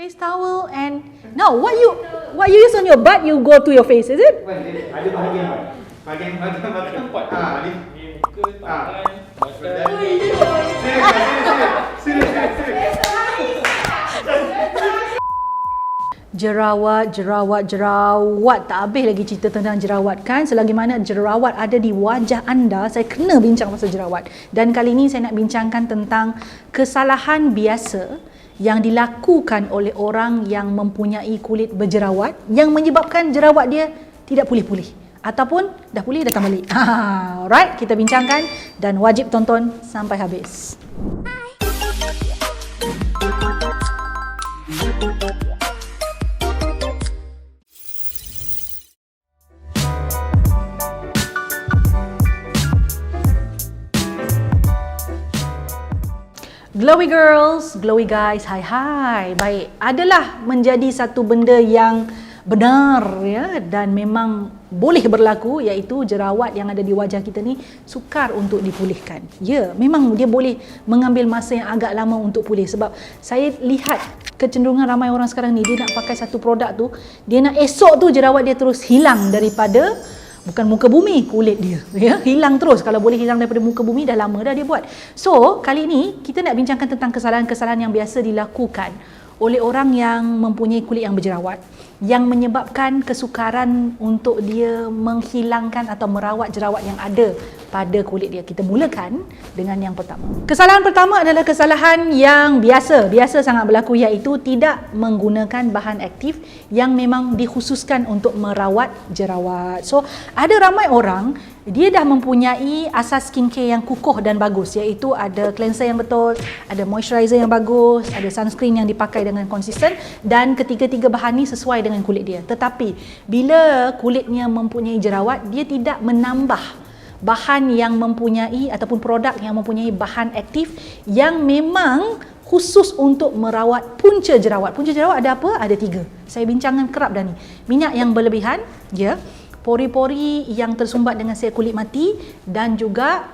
face towel and no, what you use on your butt, you go to your face, is it? Ada bahagian pot. Ni muka, tangan, mata. Serius. Jerawat. Tak habis lagi cerita tentang jerawat kan. Selagi mana jerawat ada di wajah anda, saya kena bincang pasal jerawat. Dan kali ini saya nak bincangkan tentang kesalahan biasa yang dilakukan oleh orang yang mempunyai kulit berjerawat yang menyebabkan jerawat dia tidak pulih-pulih. Ataupun dah pulih datang balik. Alright, kita bincangkan dan wajib tonton sampai habis. Glowy girls, glowy guys, hai. Baik, adalah menjadi satu benda yang benar ya dan memang boleh berlaku, iaitu jerawat yang ada di wajah kita ni sukar untuk dipulihkan. Ya, memang dia boleh mengambil masa yang agak lama untuk pulih, sebab saya lihat kecenderungan ramai orang sekarang ni, dia nak pakai satu produk tu, dia nak esok tu jerawat dia terus hilang daripada bukan muka bumi, kulit dia ya, hilang terus. Kalau boleh hilang daripada muka bumi, dah lama dah dia buat. So, kali ini kita nak bincangkan tentang kesalahan-kesalahan yang biasa dilakukan oleh orang yang mempunyai kulit yang berjerawat, yang menyebabkan kesukaran untuk dia menghilangkan atau merawat jerawat yang ada pada kulit dia. Kita mulakan dengan yang pertama. Kesalahan pertama adalah kesalahan yang biasa sangat berlaku, iaitu tidak menggunakan bahan aktif yang memang dikhususkan untuk merawat jerawat. So, ada ramai orang dia dah mempunyai asas skincare yang kukuh dan bagus, iaitu ada cleanser yang betul, ada moisturizer yang bagus, ada sunscreen yang dipakai dengan konsisten, dan ketiga-tiga bahan ni sesuai dengan kulit dia. Tetapi bila kulitnya mempunyai jerawat, dia tidak menambah bahan yang mempunyai ataupun produk yang mempunyai bahan aktif yang memang khusus untuk merawat punca jerawat. Punca jerawat ada apa? Ada 3. Saya bincangkan kerap dah ni. Minyak yang berlebihan, ya, pori-pori yang tersumbat dengan sel kulit mati, dan juga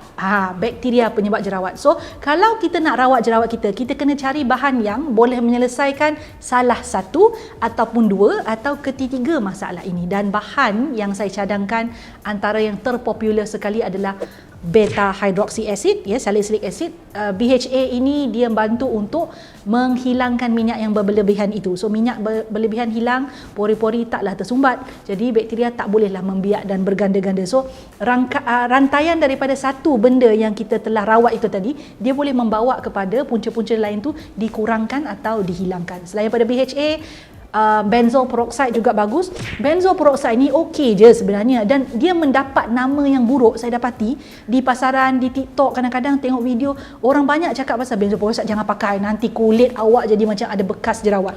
bakteria penyebab jerawat. So, kalau kita nak rawat jerawat kita, kita kena cari bahan yang boleh menyelesaikan salah satu ataupun 2 atau ketiga masalah ini. Dan bahan yang saya cadangkan antara yang terpopular sekali adalah beta hydroxy acid, ya, salicylic acid. BHA ini dia bantu untuk menghilangkan minyak yang berlebihan itu. So, minyak berlebihan hilang, pori-pori taklah tersumbat, jadi bakteria tak bolehlah membiak dan berganda-ganda. So, rantaian daripada satu benda yang kita telah rawat itu tadi, dia boleh membawa kepada punca-punca lain tu dikurangkan atau dihilangkan. Selain pada BHA, benzoyl peroxide juga bagus. Benzoyl peroxide ni okey je sebenarnya, dan dia mendapat nama yang buruk. Saya dapati di pasaran, di TikTok, kadang-kadang tengok video orang banyak cakap pasal benzoyl peroxide, jangan pakai, nanti kulit awak jadi macam ada bekas jerawat.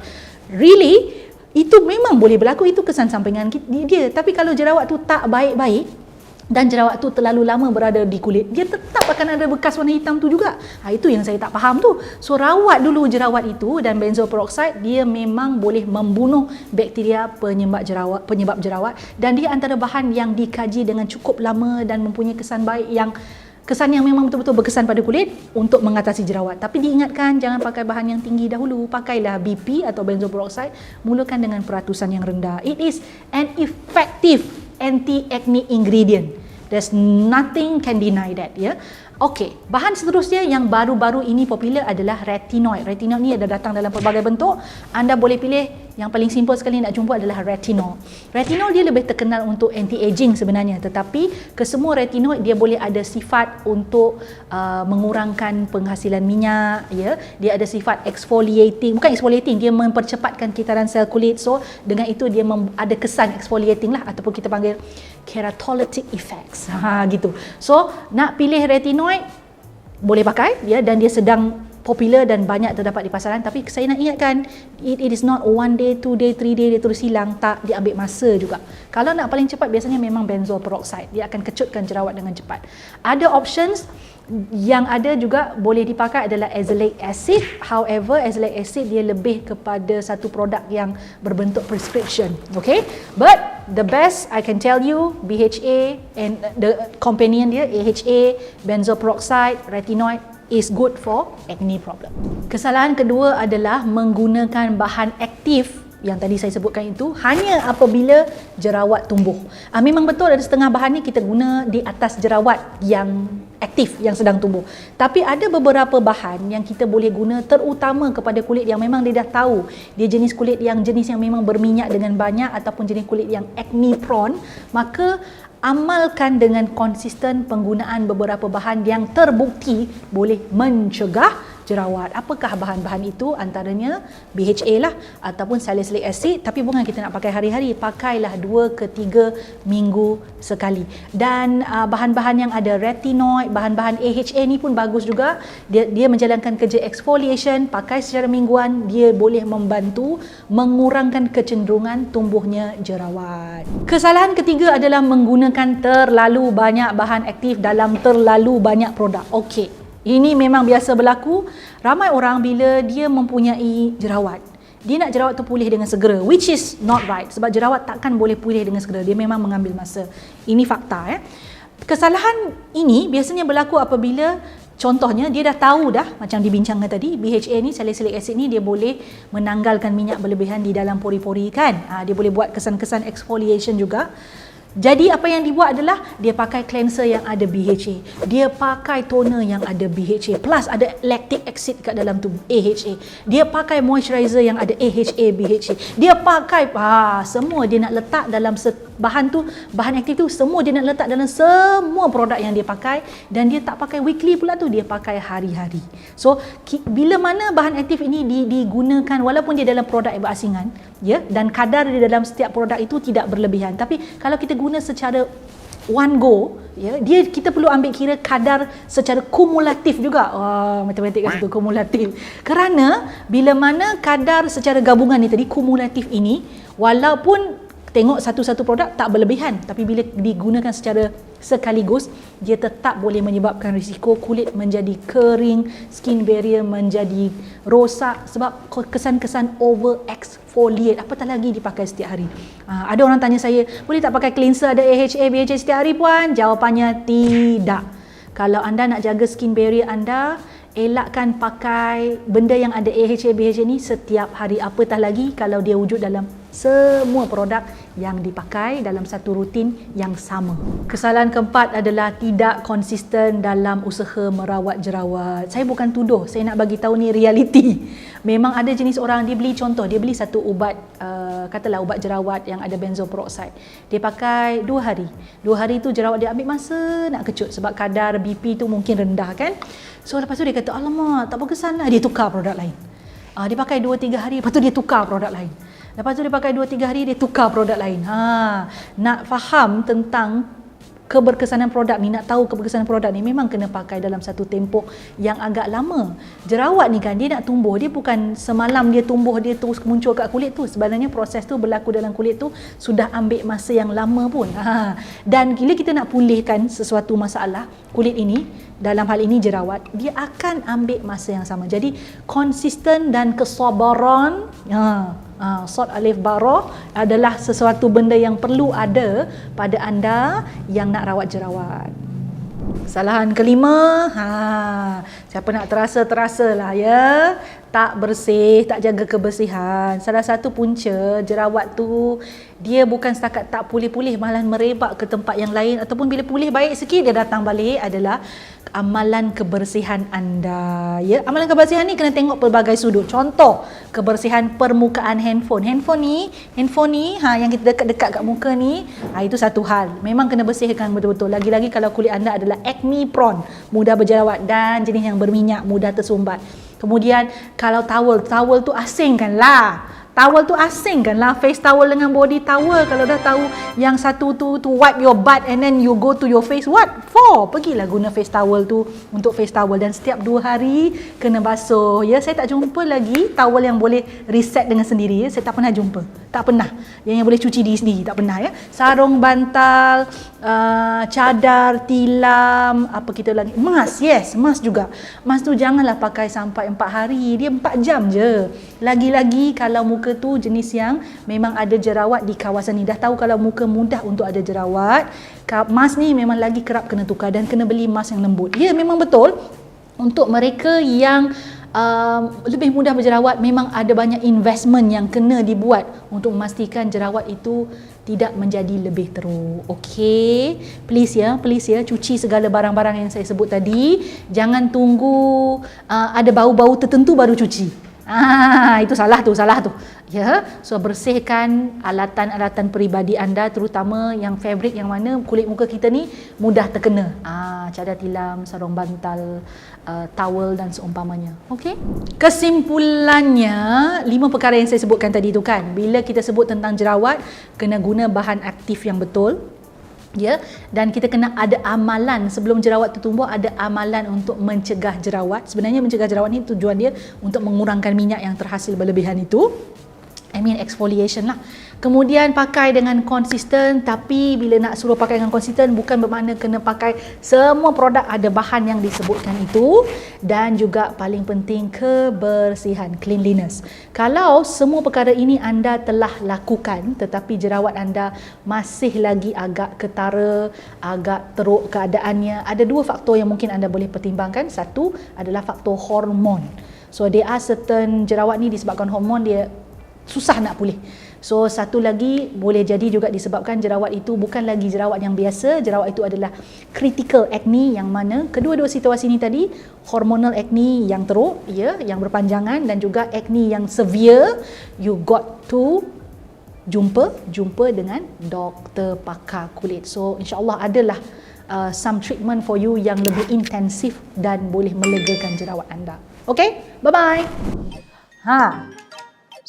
Really? Itu memang boleh berlaku, itu kesan sampingan dia. Tapi kalau jerawat tu tak baik-baik dan jerawat tu terlalu lama berada di kulit, dia tetap akan ada bekas warna hitam tu juga. Itu yang saya tak faham tu. So, rawat dulu jerawat itu, dan benzoyl peroxide dia memang boleh membunuh bakteria penyebab jerawat, dan dia antara bahan yang dikaji dengan cukup lama dan mempunyai kesan baik, kesan yang memang betul-betul berkesan pada kulit untuk mengatasi jerawat. Tapi diingatkan, jangan pakai bahan yang tinggi dahulu. Pakailah BP atau benzoyl peroxide, mulakan dengan peratusan yang rendah. It is an effective anti-acne ingredient. There's nothing can deny that, ya. Okey, bahan seterusnya yang baru-baru ini popular adalah retinoid. Retinoid ni ada datang dalam pelbagai bentuk. Anda boleh pilih yang paling simple sekali nak jumpa adalah retinol. Retinol dia lebih terkenal untuk anti-aging sebenarnya, tetapi kesemua retinoid dia boleh ada sifat untuk mengurangkan penghasilan minyak, ya. Dia ada sifat exfoliating, bukan exfoliating, dia mempercepatkan kitaran sel kulit. So, dengan itu dia ada kesan exfoliating lah, ataupun kita panggil keratolytic effects. Gitu. So, nak pilih retinoid boleh pakai, ya, dan dia sedang popular dan banyak terdapat di pasaran. Tapi saya nak ingatkan, it is not 1 day, 2 day, 3 day dia terus hilang. Tak, dia ambil masa juga. Kalau nak paling cepat, biasanya memang benzoyl peroxide, dia akan kecutkan jerawat dengan cepat. Ada options yang ada juga boleh dipakai adalah azelaic acid. However, azelaic acid dia lebih kepada satu produk yang berbentuk prescription, okay? But the best I can tell you, BHA and the companion dia, AHA, benzoyl peroxide, retinoid, is good for acne problem. Kesalahan kedua adalah menggunakan bahan aktif yang tadi saya sebutkan itu hanya apabila jerawat tumbuh. Memang betul ada setengah bahan ni kita guna di atas jerawat yang aktif yang sedang tumbuh. Tapi ada beberapa bahan yang kita boleh guna terutama kepada kulit yang memang dia dah tahu dia jenis kulit yang memang berminyak dengan banyak ataupun jenis kulit yang acne prone, maka amalkan dengan konsisten penggunaan beberapa bahan yang terbukti boleh mencegah jerawat. Apakah bahan-bahan itu? Antaranya BHA lah ataupun salicylic acid, tapi bukan kita nak pakai hari-hari, pakailah 2 ke 3 minggu sekali. Dan bahan-bahan yang ada retinoid, bahan-bahan AHA ni pun bagus juga. Dia menjalankan kerja exfoliation, pakai secara mingguan, dia boleh membantu mengurangkan kecenderungan tumbuhnya jerawat. Kesalahan ketiga adalah menggunakan terlalu banyak bahan aktif dalam terlalu banyak produk. Okey. Ini memang biasa berlaku. Ramai orang bila dia mempunyai jerawat, dia nak jerawat tu pulih dengan segera, which is not right. Sebab jerawat takkan boleh pulih dengan segera. Dia memang mengambil masa. Ini fakta. Kesalahan ini biasanya berlaku apabila contohnya dia dah tahu dah, macam dibincangkan tadi, BHA ni, salicylic acid ni, dia boleh menanggalkan minyak berlebihan di dalam pori-pori kan. Dia boleh buat kesan-kesan exfoliation juga. Jadi apa yang dibuat adalah dia pakai cleanser yang ada BHA, dia pakai toner yang ada BHA, plus ada lactic acid kat dalam tu, AHA. Dia pakai moisturizer yang ada AHA, BHA. Dia pakai semua dia nak letak dalam bahan tu, bahan aktif tu semua dia nak letak dalam semua produk yang dia pakai, dan dia tak pakai weekly pula tu, dia pakai hari-hari. So bila mana bahan aktif ini digunakan walaupun dia dalam produk yang berasingan, ya, dan kadar dia dalam setiap produk itu tidak berlebihan. Tapi kalau kita guna secara one go, ya, kita perlu ambil kira kadar secara kumulatif juga. Matematik kat situ, kumulatif. Kerana bila mana kadar secara gabungan ni tadi, kumulatif ini, walaupun tengok satu-satu produk tak berlebihan, tapi bila digunakan secara sekaligus, dia tetap boleh menyebabkan risiko kulit menjadi kering, skin barrier menjadi rosak sebab kesan-kesan over exfoliate, apatah lagi dipakai setiap hari. Ada orang tanya saya, boleh tak pakai cleanser ada AHA, BHA setiap hari puan? Jawapannya tidak. Kalau anda nak jaga skin barrier anda, elakkan pakai benda yang ada AHA, BHA ni setiap hari, apatah lagi kalau dia wujud dalam semua produk yang dipakai dalam satu rutin yang sama. Kesalahan keempat adalah tidak konsisten dalam usaha merawat jerawat. Saya bukan tuduh, saya nak bagi tahu ni realiti. Memang ada jenis orang, dia beli satu ubat, katalah ubat jerawat yang ada benzoyl peroxide. Dia pakai 2 hari. 2 hari tu jerawat dia ambil masa nak kecut sebab kadar BP tu mungkin rendah kan. So lepas tu dia kata, alamak, tak berkesan lah. Dia tukar produk lain. Dia pakai 2-3 hari, lepas tu dia tukar produk lain. Lepas tu dia pakai 2-3 hari, dia tukar produk lain. Nak faham tentang keberkesanan produk ni, nak tahu keberkesanan produk ni, memang kena pakai dalam satu tempoh yang agak lama. Jerawat ni kan, dia nak tumbuh, dia bukan semalam dia tumbuh, dia terus muncul kat kulit tu. Sebenarnya proses tu berlaku dalam kulit tu sudah ambil masa yang lama pun. Dan bila kita nak pulihkan sesuatu masalah kulit ini, dalam hal ini jerawat, dia akan ambil masa yang sama. Jadi konsisten dan kesabaran, Sod alif bara adalah sesuatu benda yang perlu ada pada anda yang nak rawat jerawat. Kesalahan kelima, siapa nak terasa lah ya, tak bersih, tak jaga kebersihan. Salah satu punca jerawat tu, dia bukan setakat tak pulih-pulih, malah merebak ke tempat yang lain, ataupun bila pulih baik sikit dia datang balik, adalah amalan kebersihan anda. Ya, amalan kebersihan ni kena tengok pelbagai sudut. Contoh, kebersihan permukaan handphone. Handphone ni yang kita dekat-dekat kat muka ni, itu satu hal. Memang kena bersihkan betul-betul. Lagi-lagi kalau kulit anda adalah acne prone, mudah berjerawat dan jenis yang berminyak, mudah tersumbat. Kemudian kalau towel tu asingkanlah. Towel tu asingkanlah, face towel dengan body towel. Kalau dah tahu yang satu tu to wipe your butt and then you go to your face, what for? Pergilah guna face towel tu untuk face towel, dan setiap 2 hari kena basuh. Ya, saya tak jumpa lagi towel yang boleh reset dengan sendiri. Ya, saya tak pernah jumpa. Tak pernah. Yang boleh cuci diri sendiri, tak pernah ya. Sarung bantal, cadar, tilam, apa kita lagi? Mask, yes, mask juga. Mask tu janganlah pakai sampai 4 hari. Dia 4 jam je. Lagi-lagi kalau muka tu jenis yang memang ada jerawat di kawasan ni. Dah tahu kalau muka mudah untuk ada jerawat, mask ni memang lagi kerap kena tukar dan kena beli mask yang lembut. Ya, memang betul. Untuk mereka yang lebih mudah berjerawat, memang ada banyak investment yang kena dibuat untuk memastikan jerawat itu tidak menjadi lebih teruk. Okey, please ya, cuci segala barang-barang yang saya sebut tadi. Jangan tunggu ada bau-bau tertentu baru cuci. Itu salah tu. Ya, so bersihkan alatan-alatan peribadi anda, terutama yang fabric yang mana kulit muka kita ni mudah terkena. Cadar tilam, sarung bantal, towel dan seumpamanya. Okey? Kesimpulannya, 5 perkara yang saya sebutkan tadi tu kan. Bila kita sebut tentang jerawat, kena guna bahan aktif yang betul. Ya, dan kita kena ada amalan sebelum jerawat tu tumbuh, ada amalan untuk mencegah jerawat. Sebenarnya mencegah jerawat ni tujuan dia untuk mengurangkan minyak yang terhasil berlebihan itu. Exfoliation lah. Kemudian pakai dengan konsisten, tapi bila nak suruh pakai dengan konsisten bukan bermakna kena pakai semua produk ada bahan yang disebutkan itu. Dan juga paling penting kebersihan, cleanliness. Kalau semua perkara ini anda telah lakukan tetapi jerawat anda masih lagi agak ketara, agak teruk keadaannya, ada 2 faktor yang mungkin anda boleh pertimbangkan. Satu adalah faktor hormon. So there are certain jerawat ni disebabkan hormon dia susah nak pulih. So satu lagi boleh jadi juga disebabkan jerawat itu bukan lagi jerawat yang biasa. Jerawat itu adalah critical acne, yang mana kedua-dua situasi ini tadi, hormonal acne yang teruk, ya, yang berpanjangan, dan juga acne yang severe, you got to jumpa dengan doktor pakar kulit. So insya-Allah adalah some treatment for you yang lebih intensif dan boleh melegakan jerawat anda. Okay, bye-bye.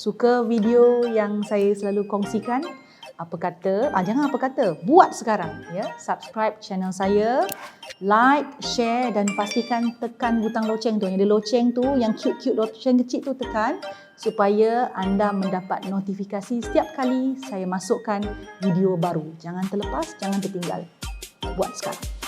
Suka video yang saya selalu kongsikan? Apa kata? Jangan apa kata, buat sekarang ya. Subscribe channel saya, like, share dan pastikan tekan butang loceng tu. Yang ada loceng tu, yang cute-cute loceng kecil tu tekan supaya anda mendapat notifikasi setiap kali saya masukkan video baru. Jangan terlepas, jangan tertinggal. Buat sekarang.